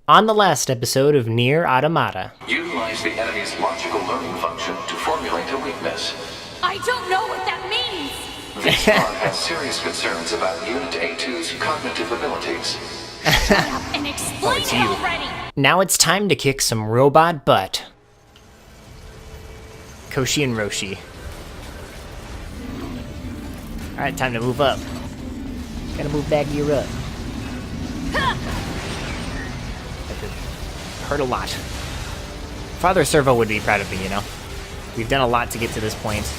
On the last episode of NieR Automata. Utilize the enemy's logical learning function to formulate a weakness. I don't know what that means! This bot has serious concerns about Unit A2's cognitive abilities. Shut up and explain it already! Now it's time to kick some robot butt. Koshi and Roshi. Alright, time to move up. Gotta move that gear up. Hurt a lot. Father Servo would be proud of me, you know. We've done a lot to get to this point.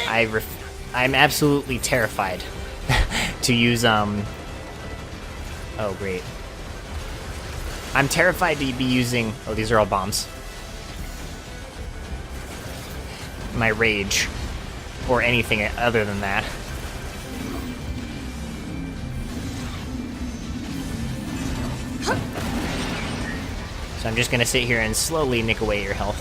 I'm absolutely terrified to use, oh, great. I'm terrified to be using... Oh, these are all bombs. My rage. Or anything other than that. So I'm just gonna sit here and slowly nick away your health.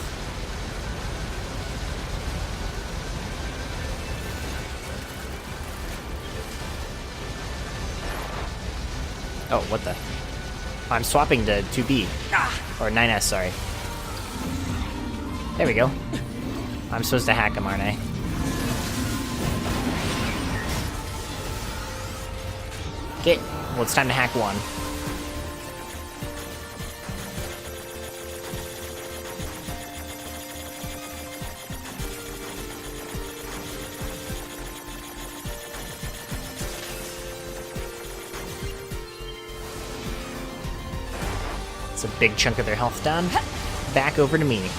Oh, what the? I'm swapping to 2B. Or 9S, sorry. There we go. I'm supposed to hack him, aren't I? Okay, well it's time to hack one. It's a big chunk of their health done. Back over to me.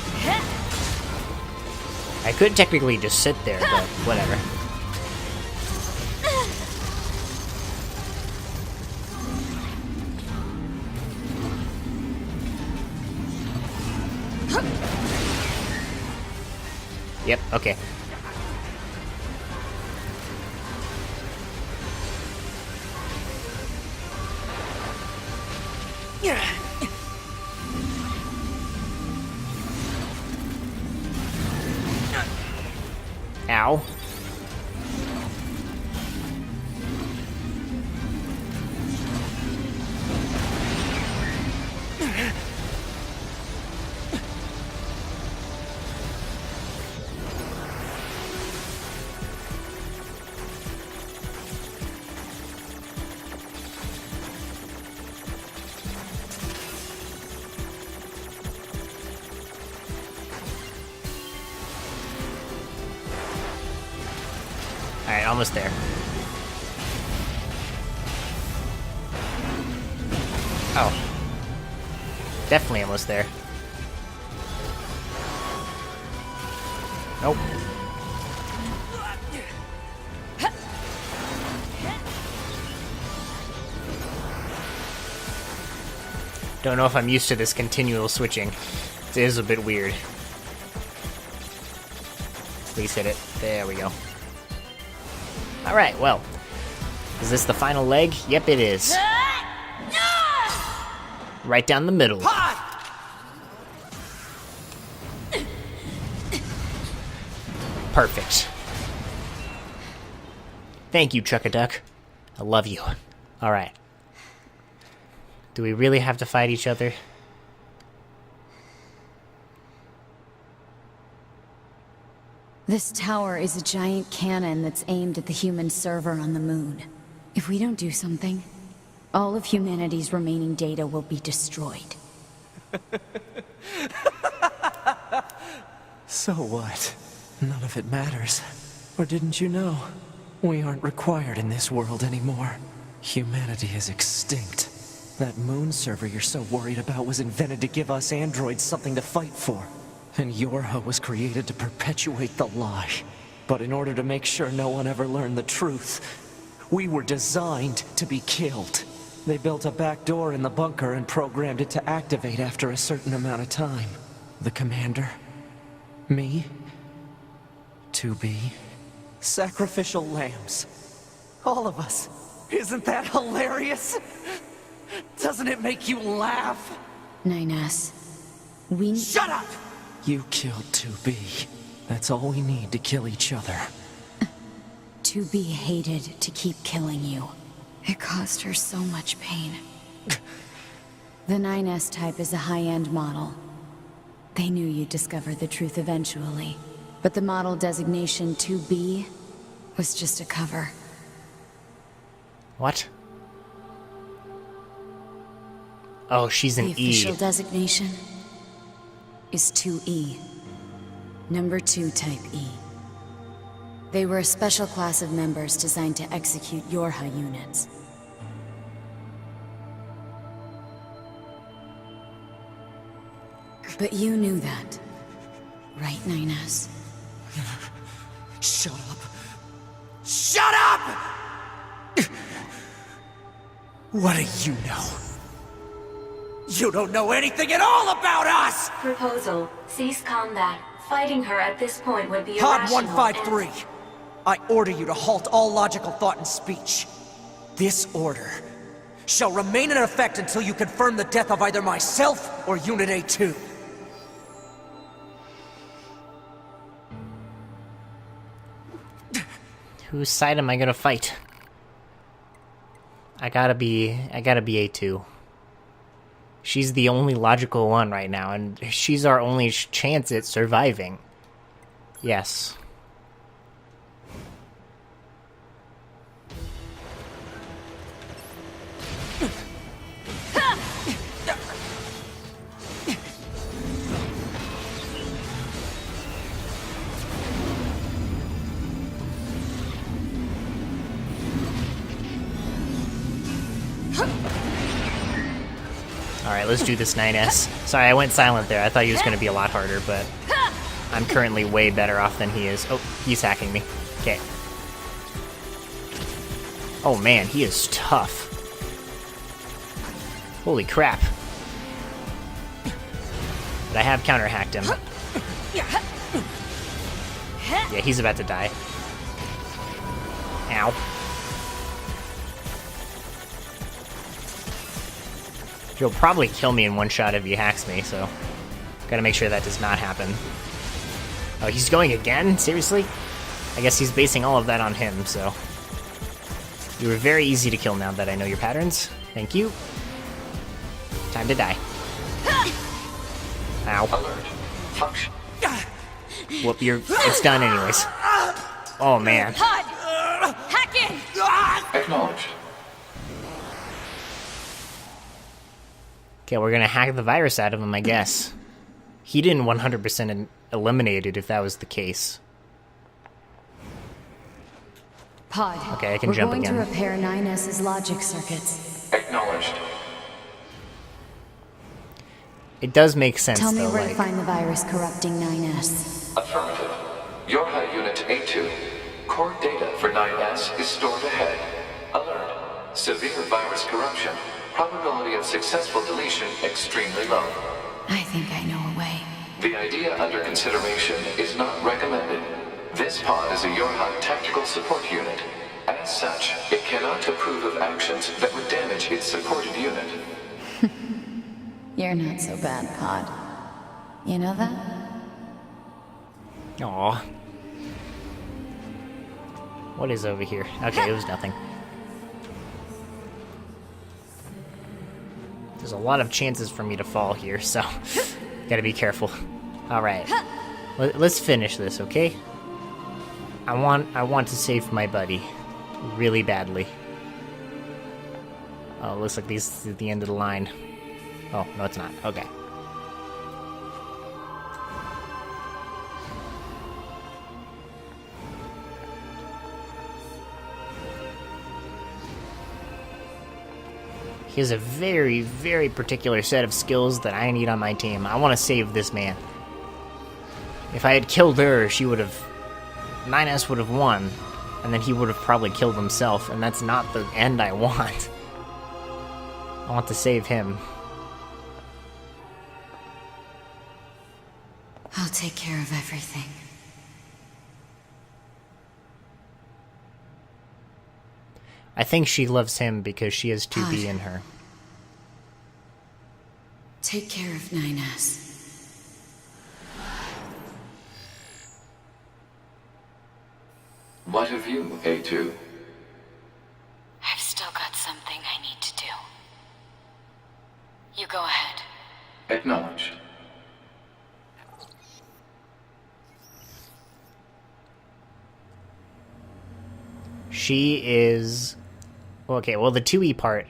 I could technically just sit there, but whatever. Yep, okay. Ow. Alright, almost there. Oh. Definitely almost there. Nope. Don't know if I'm used to this continual switching. It is a bit weird. Please hit it. There we go. Alright, well. Is this the final leg? Yep, it is. Right down the middle. Perfect. Thank you, Chuck-a-Duck. I love you. Alright. Do we really have to fight each other? This tower is a giant cannon that's aimed at the human server on the moon. If we don't do something, all of humanity's remaining data will be destroyed. So what? None of it matters. Or didn't you know? We aren't required in this world anymore. Humanity is extinct. That moon server you're so worried about was invented to give us androids something to fight for. And Yorha was created to perpetuate the lie. But in order to make sure no one ever learned the truth, we were designed to be killed. They built a back door in the bunker and programmed it to activate after a certain amount of time. The commander, me, 2B, sacrificial lambs. All of us. Isn't that hilarious? Doesn't it make you laugh? 9S, we... Shut up! You killed 2B. That's all we need to kill each other. 2B hated to keep killing you. It caused her so much pain. The 9S type is a high-end model. They knew you'd discover the truth eventually. But the model designation 2B was just a cover. What? Oh, she's an The official E. designation is 2E. Number 2 type E. They were a special class of members designed to execute Yorha units. But you knew that, right, 9S? Shut up. Shut up! What do you know? You don't know anything at all about us! Proposal. Cease combat. Fighting her at this point would be Pod irrational 153. I order you to halt all logical thought and speech. This order shall remain in effect until you confirm the death of either myself or Unit A2. Whose side am I gonna fight? I gotta be A2. She's the only logical one right now, and she's our only chance at surviving. Yes. Alright, let's do this 9S. Sorry, I went silent there. I thought he was going to be a lot harder, but I'm currently way better off than he is. Oh, he's hacking me. Okay. Oh man, he is tough. Holy crap. But I have counter-hacked him. Yeah, he's about to die. Ow. He'll probably kill me in one shot if he hacks me, so gotta make sure that does not happen. Oh, he's going again? Seriously? I guess he's basing all of that on him, so... You were very easy to kill now that I know your patterns. Thank you. Time to die. Ow. Alert. Function. Whoop, it's done anyways. Oh, man. Pod! Hack in! Acknowledged. Okay, we're gonna hack the virus out of him, I guess. He didn't 100% eliminate it if that was the case. Pod. Okay, I can jump again. We're going to repair 9S's logic circuits. Acknowledged. It does make sense, Tell me though, where to like... find the virus corrupting 9S. Affirmative. Yorha Unit A2. Core data for 9S is stored ahead. Alert. Severe virus corruption. Probability of successful deletion extremely low. I think I know a way. The idea under consideration is not recommended. This pod is a Yorha tactical support unit. As such, it cannot approve of actions that would damage its supported unit. You're not so bad, Pod. You know that? Aw. What is over here? Okay, it was nothing. There's a lot of chances for me to fall here, so gotta be careful. Alright. Let's finish this, okay? I want to save my buddy. Really badly. Oh, looks like this is the end of the line. Oh, no it's not. Okay. He has a very, very particular set of skills that I need on my team. I want to save this man. If I had killed her, she would have... 9S would have won, and then he would have probably killed himself, and that's not the end I want. I want to save him. I'll take care of everything. I think she loves him because she has 2B in her. Take care of 9S. What of you, A2? I've still got something I need to do. You go Acknowledged. She is... Okay, well, the 2E part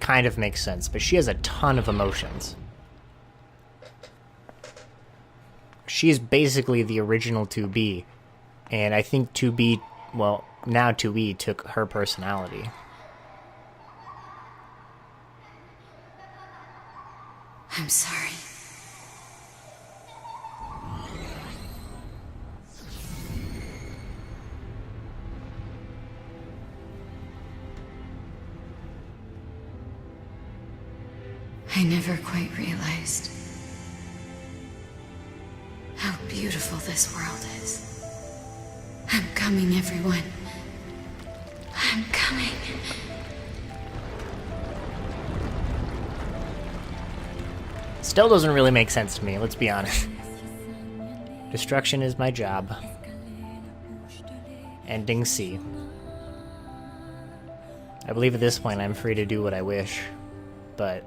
kind of makes sense, but she has a ton of emotions. She is basically the original 2B, and I think 2B, well, now 2E took her personality. I'm sorry. I never quite realized how beautiful this world is. I'm coming, everyone. I'm coming. Still doesn't really make sense to me, let's be honest. Destruction is my job. Ending C. I believe at this point I'm free to do what I wish, but...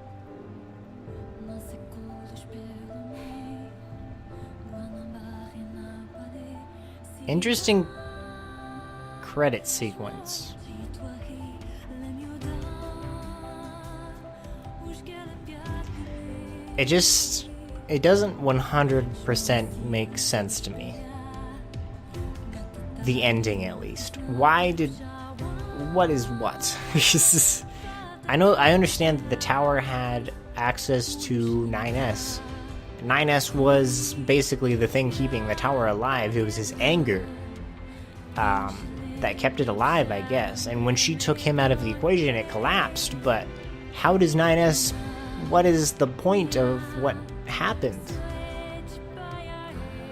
Interesting credit sequence. It doesn't 100% make sense to me. The ending, at least. What is what? I understand that the tower had access to 9S. 9S was basically the thing keeping the tower alive. It was his anger that kept it alive, I guess. And when she took him out of the equation, it collapsed. But how does 9S... What is the point of what happened?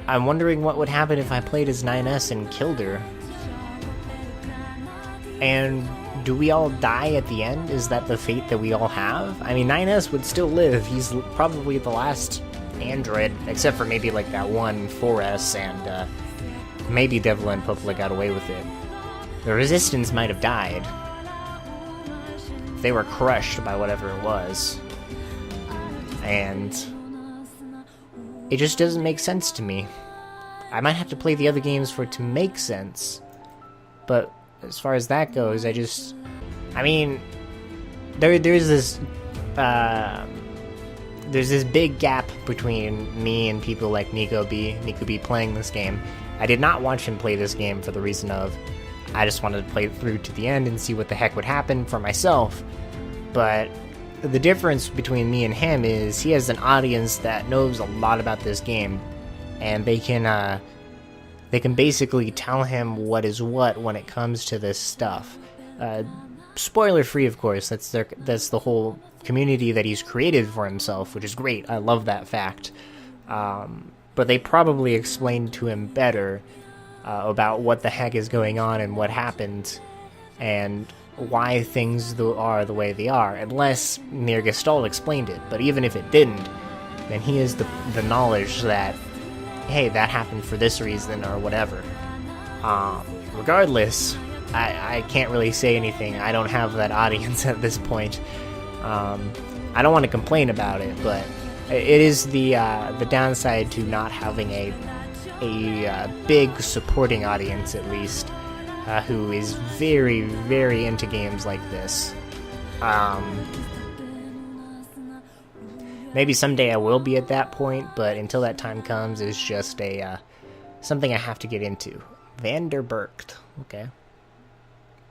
I'm wondering what would happen if I played as 9S and killed her. And do we all die at the end? Is that the fate that we all have? I mean, 9S would still live. He's probably the last android, except for maybe like that one 4S, and maybe Devil and Popla got away with it. The Resistance might have died. They were crushed by whatever it was. And it just doesn't make sense to me. I might have to play the other games for it to make sense. But as far as that goes, I mean, there's this big gap between me and people like Nico B playing this game. I did not watch him play this game for the reason of I just wanted to play it through to the end and see what the heck would happen for myself. But the difference between me and him is he has an audience that knows a lot about this game, and they can basically tell him what is what when it comes to this stuff. Spoiler free, of course. That's the whole community that he's created for himself, which is great. I love that fact. But they probably explained to him better about what the heck is going on and what happened, and why things are the way they are, unless NieR Gestalt explained it. But even if it didn't, then he has the knowledge that, hey, that happened for this reason or whatever. Regardless, I can't really say anything. I don't have that audience at this point. I don't want to complain about it, but it is the downside to not having a big supporting audience, at least, who is very, very into games like this. Maybe someday I will be at that point, but until that time comes, it's just something I have to get into. Vanderburgt. Okay.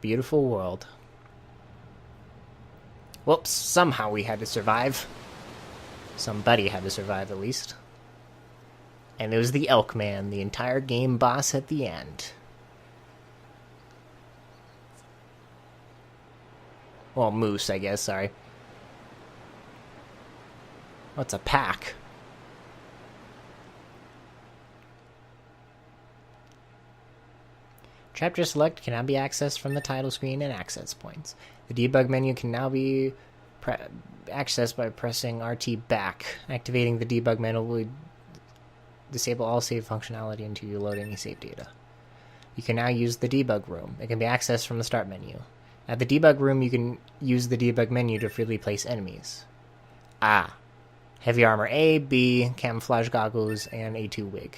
Beautiful world. Whoops, somehow we had to survive. Somebody had to survive, at least. And it was the Elk Man, the entire game boss at the end. Well, Moose, I guess, sorry. What's a pack? Chapter select can now be accessed from the title screen and access points. The debug menu can now be accessed by pressing RT back. Activating the debug menu will disable all save functionality until you load any save data. You can now use the debug room. It can be accessed from the start menu. At the debug room, you can use the debug menu to freely place enemies. Ah. Heavy armor A, B, camouflage goggles, and A2 wig.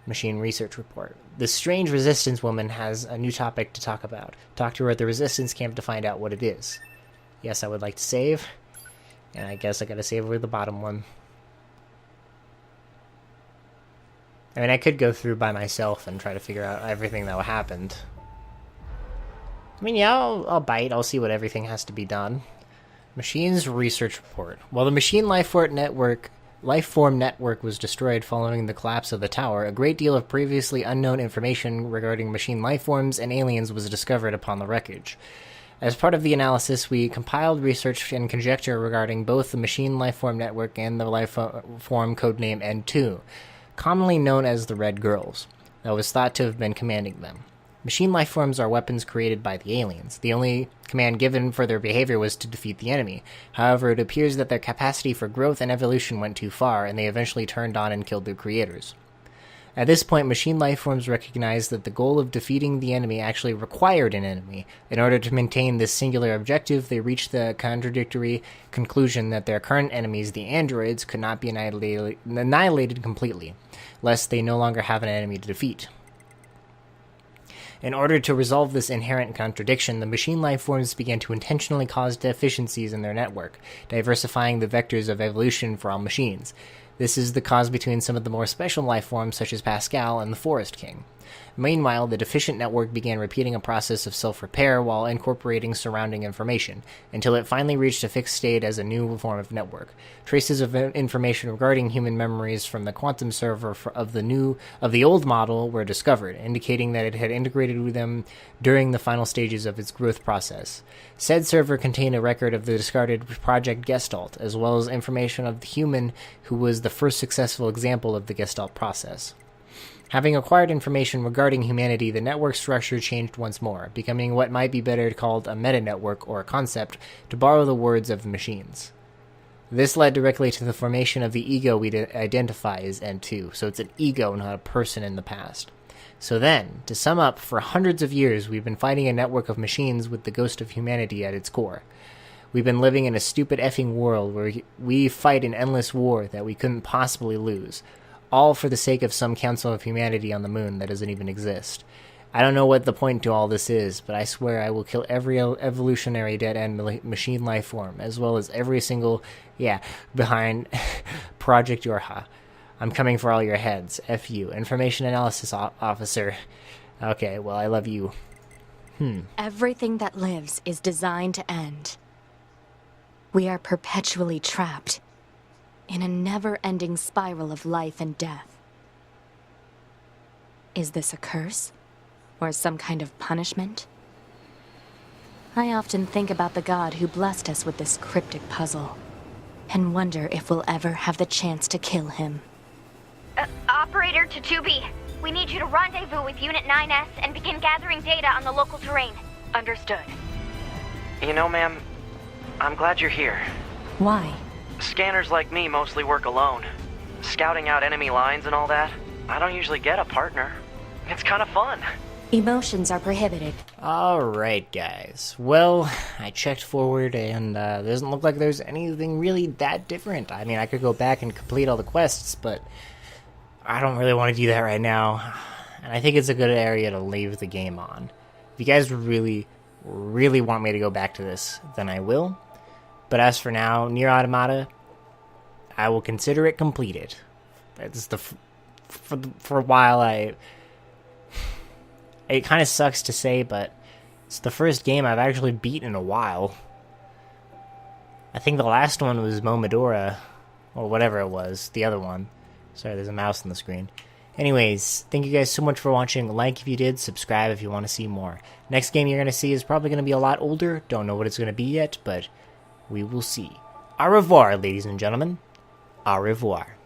Machine research report. The strange resistance woman has a new topic to talk about. Talk to her at the resistance camp to find out what it is. Yes, I would like to save. And I guess I gotta save over the bottom one. I mean, I could go through by myself and try to figure out everything that happened. I mean, yeah, I'll bite. I'll see what everything has to be done. Machines research report. While the machine life form network was destroyed following the collapse of the tower, a great deal of previously unknown information regarding machine life forms and aliens was discovered upon the wreckage. As part of the analysis, we compiled research and conjecture regarding both the machine life form network and the life form codename N2, commonly known as the Red Girls, that was thought to have been commanding them. Machine life forms are weapons created by the aliens. The only command given for their behavior was to defeat the enemy. However, it appears that their capacity for growth and evolution went too far, and they eventually turned on and killed their creators. At this point, machine life forms recognized that the goal of defeating the enemy actually required an enemy. In order to maintain this singular objective, they reached the contradictory conclusion that their current enemies, the androids, could not be annihilated completely, lest they no longer have an enemy to defeat. In order to resolve this inherent contradiction, the machine life forms began to intentionally cause deficiencies in their network, diversifying the vectors of evolution for all machines. This is the cause between some of the more special life forms such as Pascal and the Forest King. Meanwhile, the deficient network began repeating a process of self-repair while incorporating surrounding information, until it finally reached a fixed state as a new form of network. Traces of information regarding human memories from the quantum server of the old model were discovered, indicating that it had integrated with them during the final stages of its growth process. Said server contained a record of the discarded Project Gestalt, as well as information of the human who was the first successful example of the Gestalt process. Having acquired information regarding humanity, the network structure changed once more, becoming what might be better called a meta-network or a concept, to borrow the words of the machines. This led directly to the formation of the ego we identify as N2, so it's an ego, not a person in the past. So then, to sum up, for hundreds of years we've been fighting a network of machines with the ghost of humanity at its core. We've been living in a stupid effing world where we fight an endless war that we couldn't possibly lose, all for the sake of some council of humanity on the moon that doesn't even exist. I don't know what the point to all this is, but I swear I will kill every evolutionary dead-end machine life form, as well as every single, behind Project Yorha. I'm coming for all your heads. F you. Information Analysis Officer. Okay, well, I love you. Everything that lives is designed to end. We are perpetually trapped in a never-ending spiral of life and death. Is this a curse? Or some kind of punishment? I often think about the god who blessed us with this cryptic puzzle, and wonder if we'll ever have the chance to kill him. Operator to 2B, we need you to rendezvous with Unit 9S and begin gathering data on the local terrain. Understood. You know, ma'am, I'm glad you're here. Why? Scanners like me mostly work alone. Scouting out enemy lines and all that, I don't usually get a partner. It's kind of fun. Emotions are prohibited. Alright, guys. Well, I checked forward, and it doesn't look like there's anything really that different. I mean, I could go back and complete all the quests, but I don't really want to do that right now. And I think it's a good area to leave the game on. If you guys really, really want me to go back to this, then I will. But as for now, NieR Automata, I will consider it completed. It's for a while, it kind of sucks to say, but it's the first game I've actually beaten in a while. I think the last one was Momodora, or whatever it was, the other one. Sorry, there's a mouse on the screen. Anyways, thank you guys so much for watching. Like if you did, subscribe if you want to see more. Next game you're going to see is probably going to be a lot older. Don't know what it's going to be yet, but we will see. Au revoir, ladies and gentlemen. Au revoir.